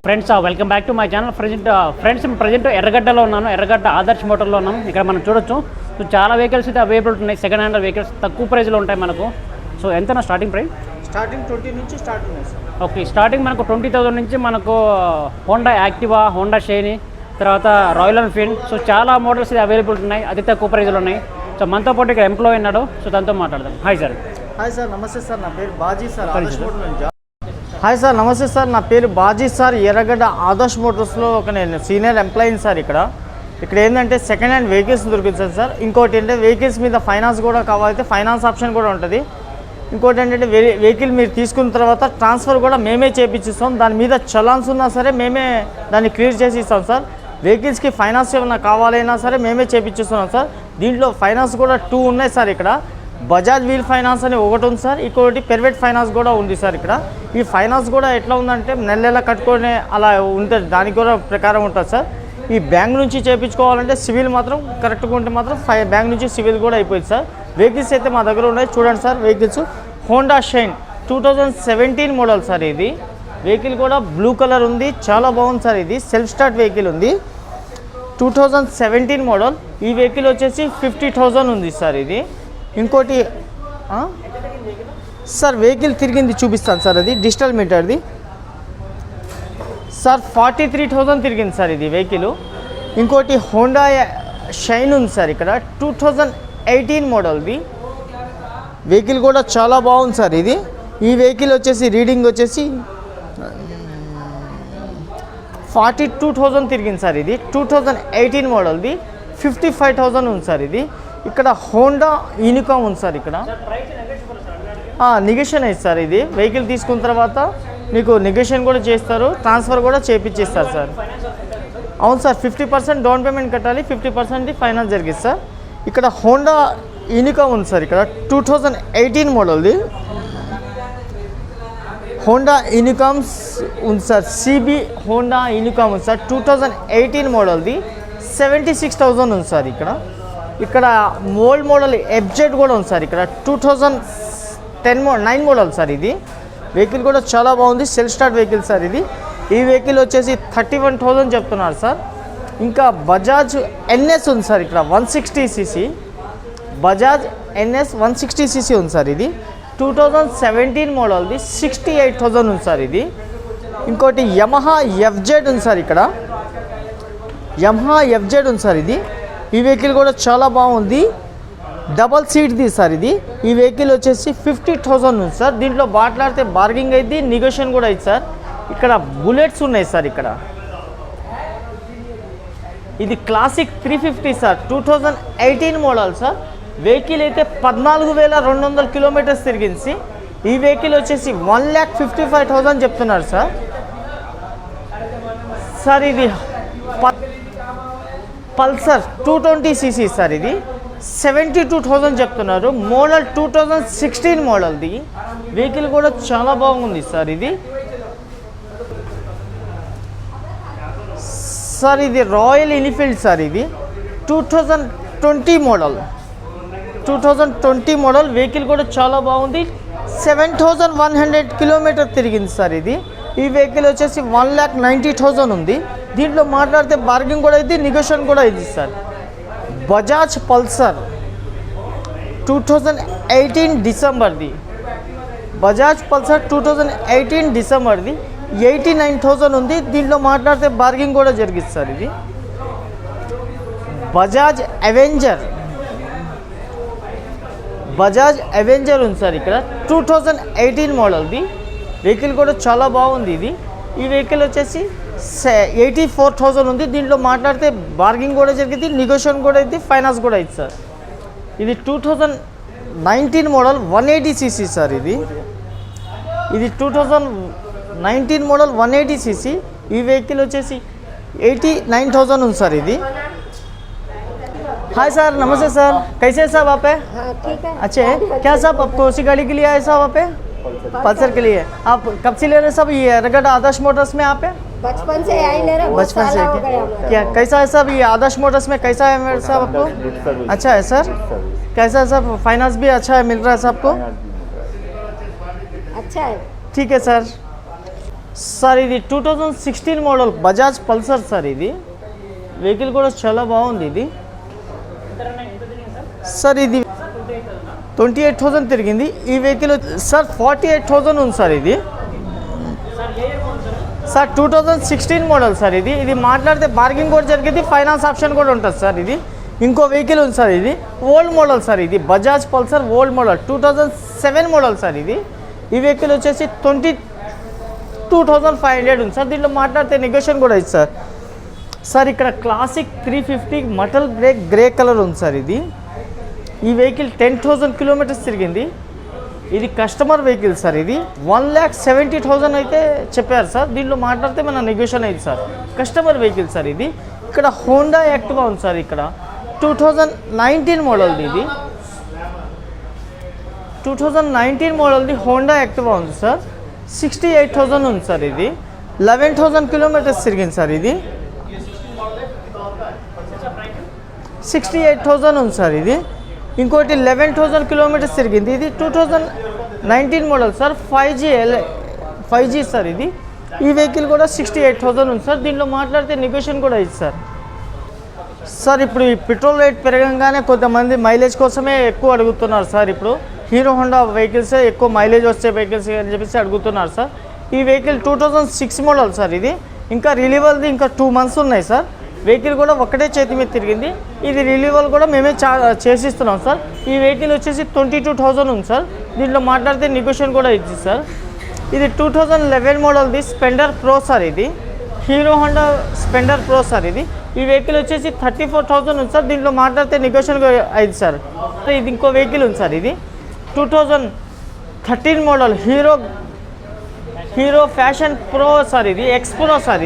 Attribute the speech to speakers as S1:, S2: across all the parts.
S1: Friends welcome back to my channel. Present ఎర్రగడ్డలో ఉన్నాను. ఎర్రగడ్డ ఆదర్శ్ మోటార్లో ఉన్నాను. ఇక్కడ మనం చూడొచ్చు. సో చాలా వెహికల్స్ అయితే అవైలబుల్ ఉన్నాయి. సెకండ్ హ్యాండ్ వెహికల్స్ తక్కువ ప్రైస్లో ఉంటాయి మనకు. సో ఎంత స్టార్టింగ్ ప్రైస్?
S2: స్టార్టింగ్ 20 నుంచి స్టార్ట్ ఉన్నాయి సార్.
S1: ఓకే, స్టార్టింగ్ మనకు 20,000 నుంచి మనకు హోండా యాక్టివా, హోండా షైనీ, తర్వాత రాయల్ ఎన్ఫీల్డ్. సో చాలా మోడల్స్ అయితే అవైలబుల్ ఉన్నాయి, అతి తక్కువ ప్రైస్లో ఉన్నాయి. సో మనతో పాటు ఇక్కడ ఎంప్లాయీ ఉన్నాడు. సో తనతో మాట్లాడదాం. Hi sir.
S2: హాయ్ సార్, నమస్తే సార్. నా పేరు బాజీ సార్, ఆదర్శ్ మోటార్ నుంచి. హాయ్ సార్, నమస్తే సార్. నా పేరు బాజీ సార్. ఎర్రగడ్డ ఆదర్శ్ మోటార్స్లో నేను సీనియర్ ఎంప్లాయీని సార్. ఇక్కడ ఏంటంటే సెకండ్ హ్యాండ్ వెహికల్స్ దొరుకుతుంది సార్. ఇంకోటి ఏంటంటే వెహికల్స్ మీద ఫైనాన్స్ కూడా కావాలంటే ఫైనాన్స్ ఆప్షన్ కూడా ఉంటుంది. ఇంకోటి ఏంటంటే వెహికల్ మీరు తీసుకున్న తర్వాత ట్రాన్స్ఫర్ కూడా మేమే చేయించిస్తాం. దాని మీద చలాన్స్ ఉన్నా సరే మేమే దాన్ని క్లియర్ చేసి ఇస్తాం సార్. వెహికల్స్కి ఫైనాన్స్ ఏమైనా కావాలైనా సరే మేమే చేయించిస్తున్నాం సార్. దీంట్లో ఫైనాన్స్ కూడా 2 ఉన్నాయి సార్. ఇక్కడ బజాజ్ వీల్ ఫైనాన్స్ అని ఒకటి ఉంది సార్, ఇంకొకటి ప్రైవేట్ ఫైనాన్స్ కూడా ఉంది సార్. ఈ ఫైనాన్స్ కూడా ఎట్లా ఉందంటే నెల కట్టుకునే అలా ఉంటుంది, దానికి కూడా ప్రకారం ఉంటుంది సార్. ఈ బ్యాంక్ నుంచి చేయించుకోవాలంటే సివిల్ మాత్రం కరెక్ట్గా ఉంటే మాత్రం బ్యాంక్ నుంచి సివిల్ కూడా అయిపోయింది సార్. వెహికల్స్ అయితే మా దగ్గర ఉన్నాయి, చూడండి sir. Vehicles Honda shine 2017 model sir. ఇది వెహికల్ కూడా బ్లూ కలర్ ఉంది, చాలా బాగుంది సార్. ఇది సెల్ఫ్ స్టార్ట్ వెహికల్ ఉంది, 2017 మోడల్. ఈ వెహికల్ వచ్చేసి 50,000 ఉంది సార్. ఇది ఇంకోటి సార్ వెహికల్ తిరిగింది చూపిస్తాను సార్. అది డిజిటల్ మీటర్ది సార్. 43,000 తిరిగింది సార్ ఇది వెహికల్. ఇంకోటి హోండా షైన్ ఉంది సార్. 2018 మోడల్ది వెహికల్ కూడా చాలా బాగుంది సార్. ఈ వెహికల్ వచ్చేసి రీడింగ్ వచ్చేసి 42,000 తిరిగింది సార్. ఇది 2018 మోడల్ది 55,000 ఉంది సార్. ఇక్కడ హోండా యూనికామ్ ఉంది సార్. నెగోషియేషన్ అయ్యింది సార్. ఇది వెహికల్ తీసుకున్న తర్వాత మీకు నెగోషియేషన్ కూడా చేస్తారు, ట్రాన్స్ఫర్ కూడా చేయించేస్తారు సార్. అవును సార్, 50% డౌన్ పేమెంట్ కట్టాలి, 50% ఫైనాన్స్ జరిగింది సార్. ఇక్కడ హోండా యూనికామ్ ఉంది సార్. 2018 మోడల్ది హోండా యూనికామ్స్ ఉంది సార్. సిబి హోండా యూనికామ్ ఉంది సార్. 2018 మోడల్ది 76,000 ఉంది సార్. ఇక్కడ ఓల్డ్ మోడల్ ఎఫ్జెడ్ కూడా ఉంది సార్. 2009 model sir. ఇది వెహికల్ కూడా చాలా బాగుంది, సెల్ఫ్ స్టార్ట్ వెహికల్ సార్. ఈ వెహికల్ వచ్చేసి 31,000 చెప్తున్నారు సార్. ఇంకా బజాజ్ ఎన్ఎస్ ఉంది sir. 160cc Bajaj NS 160cc ఉంది సార్. ఇది 2017 మోడల్ది 68,000 ఉంది సార్. ఇంకోటి యమహా ఎఫ్జెడ్ ఉంది సార్. యమహా ఎఫ్జెడ్ ఉంది సార్. ఈ వెహికల్ కూడా చాలా బాగుంది, డబల్ సీట్ది సార్. ఈ వెహికల్ వచ్చేసి 50,000 ఉంది సార్. దీంట్లో మాట్లాడితే బార్గింగ్ అయింది, నెగోషియేషన్ కూడా అయింది సార్. ఇక్కడ బుల్లెట్స్ ఉన్నాయి సార్. ఇది classic 350 sir, 2018 model sir. Vehicle అయితే 14,200 కిలోమీటర్స్ తిరిగింది. ఈ వెహికల్ వచ్చేసి 1,55,000 చెప్తున్నారు సార్. సార్ ఇది పల్సర్ 220cc సార్. ఇది 72,000 చెప్తున్నారు. మోడల్ 2016 మోడల్ది వెహికల్ కూడా చాలా బాగుంది సార్. సార్ ఇది royal Enfield sir. 2020 model vehicle కూడా చాలా బాగుంది, 7,100 కిలోమీటర్ తిరిగింది సార్. ఈ వెహికల్ వచ్చేసి 1,90,000 ఉంది. దీంట్లో మాట్లాడితే బార్గింగ్ కూడా అయింది, నెగోషియేషన్ కూడా అయింది సార్. బజాజ్ పల్సర్ 2018 డిసెంబర్ది బజాజ్ పల్సర్ 2018 డిసెంబర్ది 89,000 ఉంది. దీంట్లో మాట్లాడితే బార్గింగ్ కూడా జరిగింది సార్. బజాజ్ అవెంజర్ ఉంది సార్. 2018 మోడల్ది వెహికల్ కూడా చాలా బాగుంది. ఈ వెహికల్ వచ్చేసి 84,000 ఉంది. దీంట్లో మాట్లాడితే బార్గింగ్ కూడా జరిగింది, నెగోషియేషన్ కూడా అయింది, ఫైనాన్స్ కూడా అయింది సార్. ఇది 2019 మోడల్ 180cc సార్. ఇది 2019 మోడల్ 180cc. ఈ వెహికల్ వచ్చేసి 89,000 ఉంది సార్. हाय सर, नमस्ते सर. कैसे हैं साहब आप?
S3: ठीक है.
S1: अच्छे हैं क्या साहब? आपको उसी गाड़ी के लिए आए साहब आप? पल्सर के लिए. आप कब से ले रहे हैं साहब ये एर्रगड्डा आदर्श मोटर्स में? आप
S3: बचपन से आई ले रहे,
S1: बचपन से क्या कैसा है साहब ये आदर्श मोटर्स में? कैसा है मेरे साहब आपको? अच्छा है सर. कैसा है सर? फाइनेंस भी अच्छा है, मिल रहा है साहब को?
S3: अच्छा है.
S1: ठीक है सर.
S2: సార్ ఇది 2016 మోడల్ బజాజ్ పల్సర్ సార్. ఇది వెహికల్ కూడా చాలా బాగుంది. ఇది సార్ ఇది 28,000 తిరిగింది. ఈ వెహికల్ సార్ 48,000 ఉంది సార్. ఇది సార్ 2016 మోడల్ సార్. ఇది మాట్లాడితే బార్గింగ్ కూడా జరిగింది, ఫైనాన్స్ ఆప్షన్ కూడా ఉంటుంది సార్. ఇది ఇంకో వెహికల్ ఉంది సార్. ఇది ఓల్డ్ మోడల్ సార్. ఇది Bajaj Pulsar old model 2007 model sir. ఈ వెహికల్ వచ్చేసి 22,500 ఉంది సార్. దీంట్లో మాట్లాడితే నెగోషియేషన్ కూడా ఉంది సార్. సార్ ఇక్కడ classic 350 metal brake grey colour ఉంది సార్. ఈ వెహికల్ 10,000 కిలోమీటర్స్ తిరిగింది. ఇది కస్టమర్ వెహికల్ సార్. ఇది 1,70,000 అయితే చెప్పారు సార్. దీంట్లో మాట్లాడితే మన నెగోషియేషన్ అయింది సార్. Customer vehicle sir. ఇది ఇక్కడ హోండా యాక్టివా ఉంది సార్. ఇక్కడ 2019 మోడల్ది. ఇది 2019 మోడల్ది హోండా యాక్టివా ఉంది సార్. 68,000 ఉంది సార్. ఇది 11,000 కిలోమీటర్స్ తిరిగింది సార్. ఇది 68,000 ఉంది సార్. ఇది ఇంకోటి 11,000 కిలోమీటర్స్ తిరిగింది. ఇది 2019 మోడల్ సార్. 5G sir. ఇది ఈ వెహికల్ కూడా 68,000 ఉంది సార్. దీంట్లో మాట్లాడితే నెగోషియేషన్ కూడా ఇది సార్. సార్ ఇప్పుడు ఈ పెట్రోల్ రేట్ పెరగంగానే కొంతమంది మైలేజ్ కోసమే ఎక్కువ అడుగుతున్నారు సార్. ఇప్పుడు హీరో హోండా వెహికల్స్ ఎక్కువ మైలేజ్ వచ్చే వెహికల్స్ అని చెప్పేసి అడుగుతున్నారు సార్. ఈ వెహికల్ 2006 మోడల్ సార్. ఇది ఇంకా రిలీవల్ది ఇంకా 2 మంత్స్ ఉన్నాయి సార్. వెహికల్ కూడా ఒకటే చేతి మీద తిరిగింది. ఇది రిలీవల్ కూడా మేమే చేసిస్తున్నాం సార్. ఈ వెహికల్ వచ్చేసి 22,000 ఉంది సార్. దీంట్లో మాట్లాడితే నెగోషియేషన్ కూడా ఇచ్చింది సార్. ఇది 2011 మోడల్ది స్పెండర్ ప్రో సార్. ఇది హీరో హోండా స్పెండర్ ప్రో సార్. ఈ వెహికల్ వచ్చేసి 34,000 ఉంది సార్. దీంట్లో మాట్లాడితే నెగోషియేషన్ అయింది సార్. ఇది ఇంకో వెహికల్ ఉంది సార్. ఇది 2013 model hero fashion pro sir. ఇది ఎక్స్ప్రో సార్.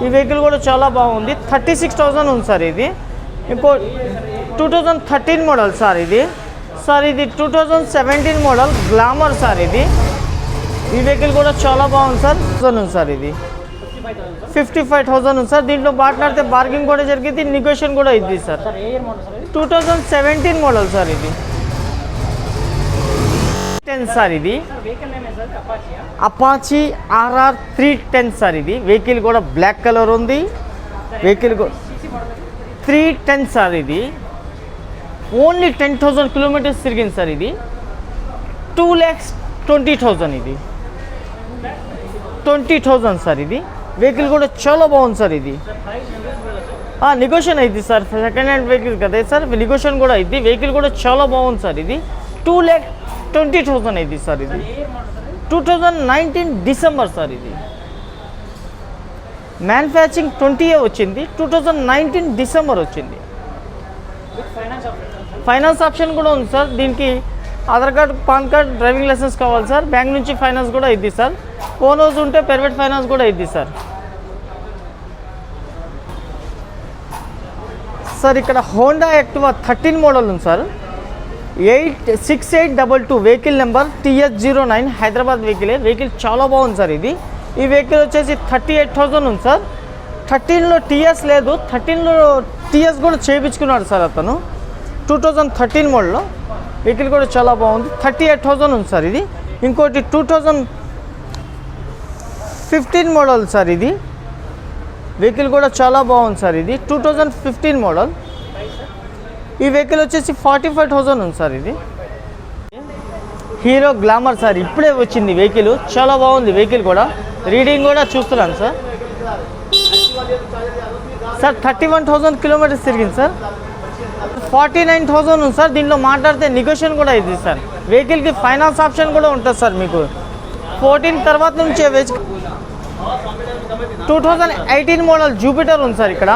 S2: ఈ వెహికల్ కూడా చాలా బాగుంది. 36,000 ఉంది సార్. ఇది ఇంకో 2013 మోడల్ సార్. ఇది 2017 మోడల్ గ్లామర్ సార్. ఈ వెహికల్ కూడా చాలా బాగుంది సార్. ఉంది సార్. ఇది 55,000 ఉంది సార్. దీంట్లో మాట్లాడితే బార్గింగ్ కూడా జరిగింది, నెగోషియేషన్ కూడా ఇది సార్. 2017 model sir. ఇది 10 సార్. ఇది అపాచీ RR 310 సార్. ఇది వెహికల్ కూడా బ్లాక్ కలర్ ఉంది. Vehicle 310 sir. ఇది ఓన్లీ 10,000 కిలోమీటర్స్ తిరిగింది సార్. ఇది 2,20,000. ఇది 20,000 సార్. ఇది వెహికల్ కూడా చాలా బాగుంది సార్. ఇది నెగోషియేషన్ అయింది సార్. సెకండ్ హ్యాండ్ వెహికల్ కదా సార్, నెగోషియేషన్ కూడా అయింది. వెహికల్ కూడా చాలా బాగుంది సార్. ఇది 2,20,000 అయింది సార్. ఇది 2019 డిసెంబర్ సార్. ఇది మ్యానుఫ్యాక్చరింగ్ 20 వచ్చింది, 2019 డిసెంబర్ వచ్చింది. ఫైనాన్స్ ఆప్షన్ కూడా ఉంది సార్. దీనికి Aadhaar card, PAN card, driving licence కావాలి సార్. బ్యాంక్ నుంచి ఫైనాన్స్ కూడా ఇద్ది సార్. ఓన్ హౌస్ ఉంటే ప్రైవేట్ ఫైనాన్స్ కూడా ఇద్ది సార్. సార్ ఇక్కడ హోండా యాక్టివా 13 మోడల్ ఉంది sir. 6822 vehicle number TS09 Hyderabad vehicle చాలా బాగుంది సార్. ఈ వెహికల్ వచ్చేసి 38,000 ఉంది సార్. 13లో TS లేదు, 13లో TS కూడా చేయించుకున్నాడు సార్ అతను. 2013 మోడల్లో వెహికల్ కూడా చాలా బాగుంది. 38,000 ఉంది సార్. ఇది ఇంకోటి 2015 మోడల్ సార్. ఇది వెహికల్ కూడా చాలా బాగుంది సార్. ఇది 2015 మోడల్. ఈ వెహికల్ వచ్చేసి 45,000 ఉంది సార్. ఇది హీరో గ్లామర్ సార్. ఇప్పుడే వచ్చింది వెహికల్, చాలా బాగుంది వెహికల్ కూడా. రీడింగ్ కూడా చూస్తున్నాను సార్. 31,000 కిలోమీటర్స్ తిరిగింది సార్. 49,000 ఉంది సార్. దీంట్లో మాట్లాడితే నెగోషియేషన్ కూడా ఇది సార్. వెహికల్కి ఫైనాన్స్ ఆప్షన్ కూడా ఉంటుంది సార్. మీకు 14 తర్వాత నుంచే 2018 మోడల్ జూపిటర్ ఉంది సార్. ఇక్కడ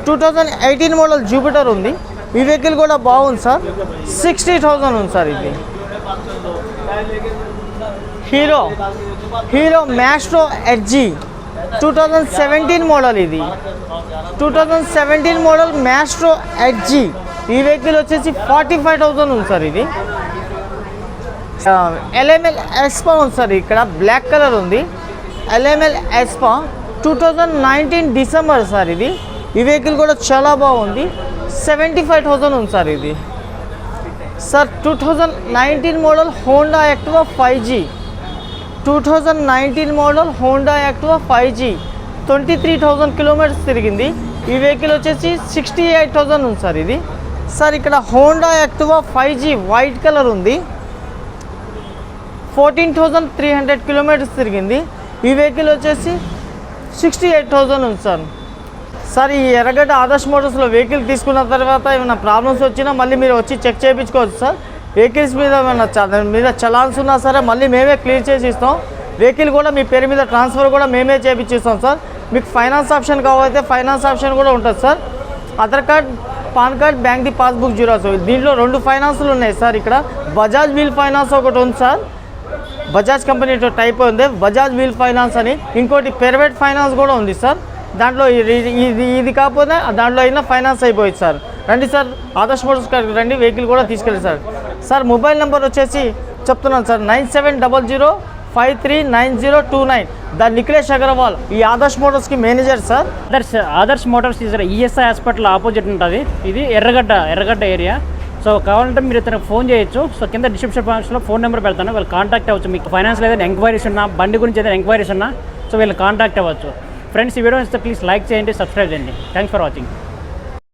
S2: 2018 మోడల్ జూపిటర్ ఉంది. ఈ వెహికల్ కూడా బాగుంది సార్. 60,000 ఉంది సార్. ఇది హీరో మ్యాస్ట్రో ఎడ్జీ 2017 మోడల్. ఇది 2017 మోడల్ మ్యాస్ట్రో ఎడ్జీ. ఈ వెహికల్ వచ్చేసి 45,000 ఉంది సార్. ఇది LML ఎస్పా ఉంది సార్. ఇక్కడ బ్లాక్ కలర్ ఉంది. LML ఎస్పా 2019 December sir. ఇది ఈ వెహికల్ కూడా చాలా బాగుంది. 75,000 ఉంది సార్. ఇది sir 2019 model Honda Activa 5G 2019 model Honda Activa 5G 23,000 kilometres తిరిగింది. ఈ వెహికల్ వచ్చేసి 68,000 ఉంది సార్ ఇది. సార్ ఇక్కడ Honda Activa 5G white colour ఉంది, 14,300 కిలోమీటర్స్ తిరిగింది. ఈ వెహికల్ వచ్చేసి 68,000 ఉంది సార్. సార్ ఈ ఎర్రగడ్డ ఆదర్శ్ మోటార్స్లో వెహికల్ తీసుకున్న తర్వాత ఏమైనా ప్రాబ్లమ్స్ వచ్చినా మళ్ళీ మీరు వచ్చి చెక్ చేయించుకోవచ్చు సార్. వెహికల్స్ మీద ఏమైనా చలాన్స్ ఉన్నా సరే మళ్ళీ మేమే క్లియర్ చేసి ఇస్తాం. వెహికల్ కూడా మీ పేరు మీద ట్రాన్స్ఫర్ కూడా మేమే చేయించిస్తాం సార్. మీకు ఫైనాన్స్ ఆప్షన్ కావాలంటే ఫైనాన్స్ ఆప్షన్ కూడా ఉంటుంది sir. Aadhaar card, PAN card, బ్యాంక్ది పాస్బుక్ జీరోస్. దీంట్లో 2 ఫైనాన్స్లు ఉన్నాయి సార్. ఇక్కడ బజాజ్ వీల్ ఫైనాన్స్ ఒకటి ఉంది సార్, బజాజ్ కంపెనీ టైప్ ఉంది బజాజ్ వీల్ ఫైనాన్స్ అని. ఇంకోటి ప్రైవేట్ ఫైనాన్స్ కూడా ఉంది సార్. దాంట్లో ఇది కాకపోతే దాంట్లో అయినా ఫైనాన్స్ అయిపోయింది సార్. రండి సార్, ఆదర్శ్ మోటార్స్ రండి, వెహికల్ కూడా తీసుకెళ్ళి సార్. సార్ మొబైల్ నెంబర్ వచ్చేసి చెప్తున్నాను సార్, 9700539029. ద నిఖిలేష్ అగర్వాల్ ఈ ఆదర్శ్ మోటార్స్కి manager sir.
S1: Adarsh Motors ESI hospital opposite ఉంటుంది. ఇది ఎర్రగడ్డ ఏరియా. సో కావాలంటే మీరు ఇతనికి ఫోన్ చేయొచ్చు. సో కింద డిస్క్రిప్షన్ బాక్స్లో ఫోన్ నెంబర్ పెడతాను, వాళ్ళు కాంటాక్ట్ అవ్వచ్చు. మీకు ఫైనాన్స్లో ఏదైనా ఎంక్వైరీస్ ఉన్నా, బండి గురించి ఏదైనా ఎంక్వైరీస్ ఉన్నా సో వీళ్ళు కాంటాక్ట్ అవ్వచ్చు. ఫ్రెండ్స్, ఈ వీడియో ఇస్తే ప్లీజ్ లైక్ చేయండి, సబ్స్క్రైబ్ చేయండి. Thanks for watching.